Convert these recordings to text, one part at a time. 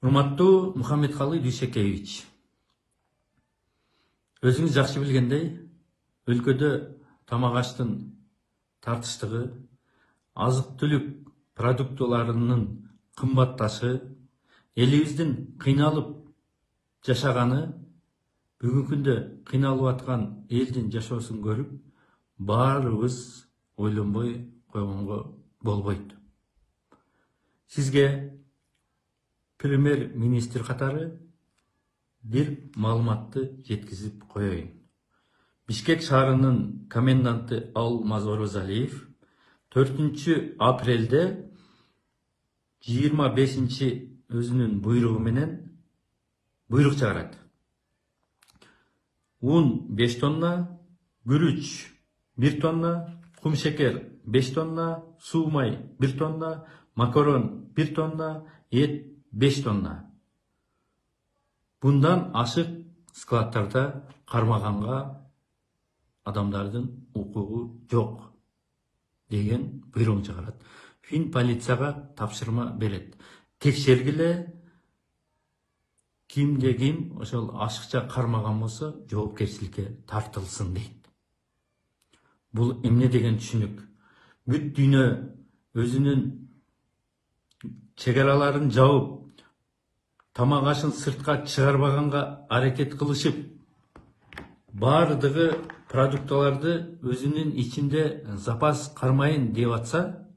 Урматтуу Мухаммедкалы Дүйшекеевич, өзүңүз жакшы билгендей, өлкөдө тамак аштын тартыштыгы, азык-түлүк продуктыларынын кымбатташы, элибиздин кыйналып жашаганы, бүгүнкү күндө кыйналып аткан элдин жашоосун көрүп, баарыбыз ойлонбой койгонго болбойт. Сизге премьер-министр катары бир маалыматты жеткизип коеюн. Бишкек шаарынын коменданты Алмаз Орозалиев 4 апрелде 25 өзүнүн буйругу менен буйрук чыгарат. Un 5 тонна, күрүч 1 тонна, кум шекер 5 тонна, суу май 1 тонна, макарон 1 тонна, эт 5 тонна. Bundan ашык складтарда кармаганга адамдардын укугу жок деген буйругун чыгарат. Фин полицияга тапшырма берет. Текшергиле, кимде ким ошол ашыкча кармаган болсо жоопкерчиликке тартылсын дейт. Бул эмне деген түшүнүк? Бүт дүйнө өзүнүн чегараларын жаап, тамак ашын сыртка чыгарбаганга аракет кылышып, баардыгы продукталарды өзүнүн ичинде запас кармайын деп атса,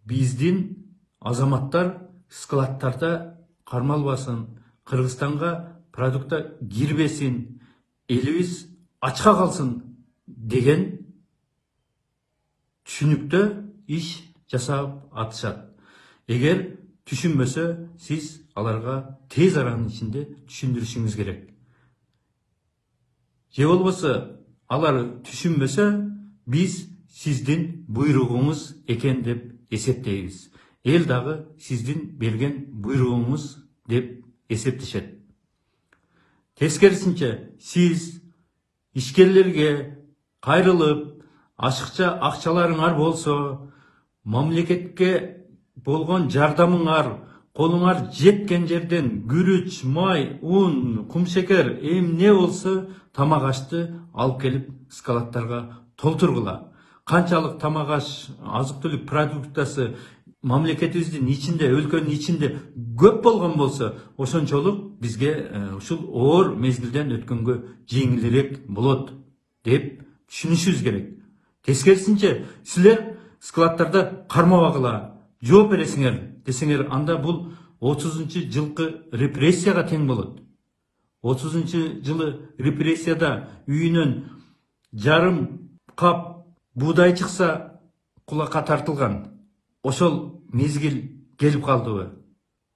биздин азаматтар складтарда кармалбасын, Кыргызстанга продукта кирбесин, элибиз ачка калсын деген түшүнүктө иш жасап атышат. Эгер түшүнбөсө, сиз аларга тез аранын ичинде түшүндүрүшүңүз керек. Же болбосо, алар түшүнбөсө, биз сиздин буйругуңуз экен деп эсептейбиз. Эл дагы сиздин берген буйругуңуз деп эсептешет. Тескерисинче, сиз ишкерлерге кайрылып, ашыкча акчаларыңар болсо, мамлекетке болгон жардамыңар, колуңар жеткен жерден күрүч, май, un, кум шекер, эмне болсо тамак ашты алып келип складтарга толтургула. Канчалык тамак аш, азык-түлүк продуктасы мамлекетибиздин ичинде, өлкөнүн ичинде көп болгон болсо, ошончолук бизге ушул оор мезгилден өткөнгө жеңилирээк болот деп түшүнүшүбүз керек. Тескерисинче, силер складтарда кармабагыла, жооп бересиңер десеңер, анда бул 30-жылкы репрессияга тең болот. 30-жылы репрессияда үйүнөн жарым кап буудай чыкса, кулакка тартылган. Ошол мезгил келип калдыбы?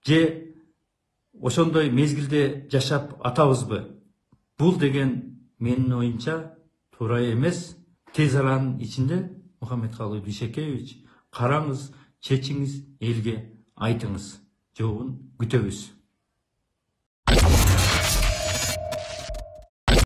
Же ошондой мезгилде жашап атабызбы? Бул деген менин оюмча туура эмес. Тез аранын ичинде Мухаммедкалы Дүйшекеевич, караңыз, чечиңиз, элге айтыңыз. Жообун күтөбүз.